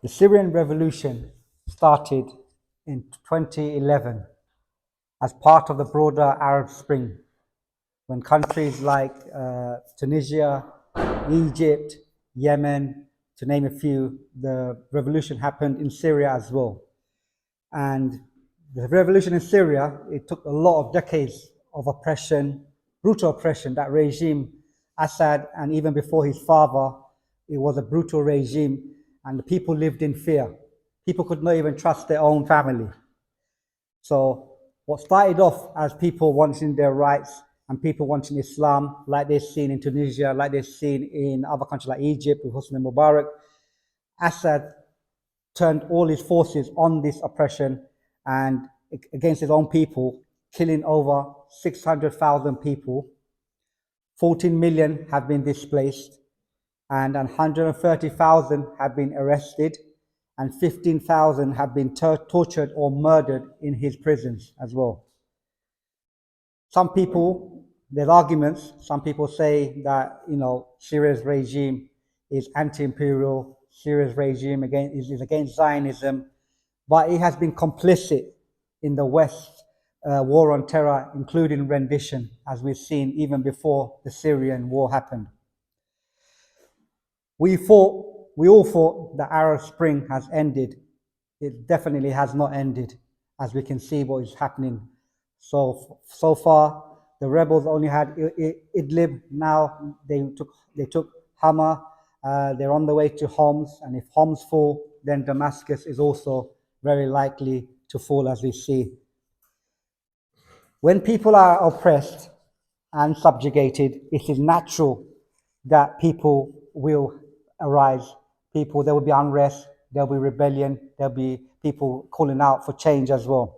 The Syrian revolution started in 2011 as part of the broader Arab Spring, when countries like Tunisia, Egypt, Yemen, to name a few, the revolution happened in Syria as well. And the revolution in Syria, it took a lot of decades of oppression, brutal oppression. That regime, Assad, and even before his father, it was a brutal regime, and the people lived in fear. People could not even trust their own family. So what started off as people wanting their rights and people wanting Islam, like they've seen in Tunisia, like they've seen in other countries like Egypt with Hosni Mubarak, Assad turned all his forces on this oppression and against his own people, killing over 600,000 people. 14 million have been displaced, and 130,000 have been arrested, and 15,000 have been tortured or murdered in his prisons as well. Some people, there's arguments, some people say that, Syria's regime is anti-imperial, Syria's regime is against Zionism, but it has been complicit in the West's war on terror, including rendition, as we've seen even before the Syrian war happened. We all thought the Arab Spring has ended. It definitely has not ended, as we can see what is happening. So far, the rebels only had Idlib. Now they took Hama. They're on the way to Homs, and if Homs fall, then Damascus is also very likely to fall, as we see. When people are oppressed and subjugated, it is natural that people will arise. There will be unrest, there'll be rebellion, there'll be people calling out for change as well.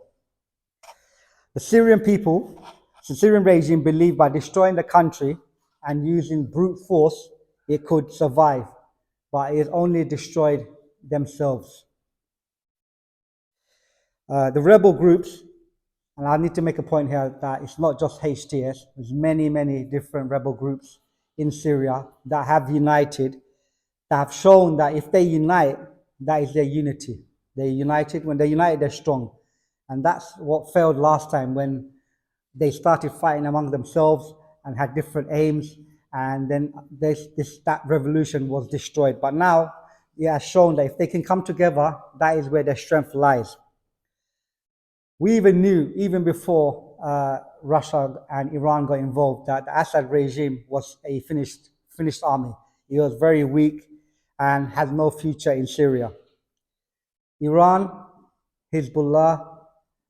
The Syrian regime believed by destroying the country and using brute force, it could survive, but it only destroyed themselves. The rebel groups, and I need to make a point here that it's not just HTS, there's many, many different rebel groups in Syria that have united, that have shown that if they unite, that is their unity. They're united. When they're united, they're strong. And that's what failed last time when they started fighting among themselves and had different aims. And then that revolution was destroyed. But now it has shown that if they can come together, that is where their strength lies. We even knew, even before Russia and Iran got involved, that the Assad regime was a finished army. It was very weak and had no future in Syria. Iran, Hezbollah,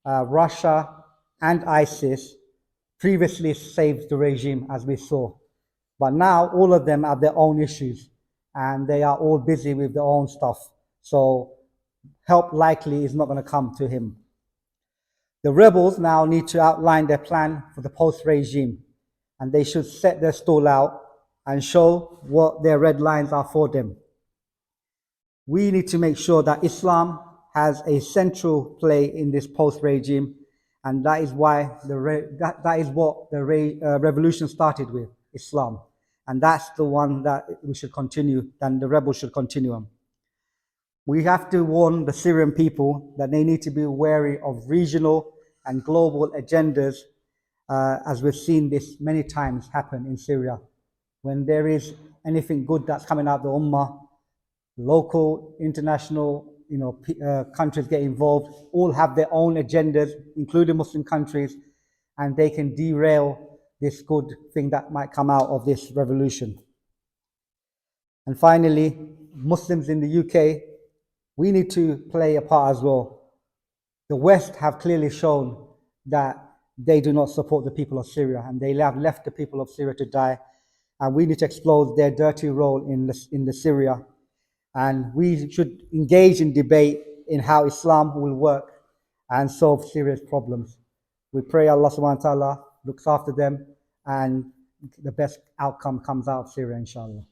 Russia, and ISIS previously saved the regime, as we saw. But now all of them have their own issues, and they are all busy with their own stuff. So help likely is not going to come to him. The rebels now need to outline their plan for the post-regime, and they should set their stall out and show what their red lines are for them. We need to make sure that Islam has a central play in this post-regime, and that is why that is what the revolution started with, Islam, and that's the one that we should continue, and the rebels should continue on. We have to warn the Syrian people that they need to be wary of regional and global agendas, as we've seen this many times happen in Syria. When there is anything good that's coming out of the Ummah, local, international, countries get involved, all have their own agendas, including Muslim countries, and they can derail this good thing that might come out of this revolution. And finally, Muslims in the UK, we need to play a part as well. The West have clearly shown that they do not support the people of Syria, and they have left the people of Syria to die. And we need to expose their dirty role in the Syria. And we should engage in debate in how Islam will work and solve Syria's problems. We pray Allah subhanahu wa ta'ala looks after them and the best outcome comes out of Syria, inshallah.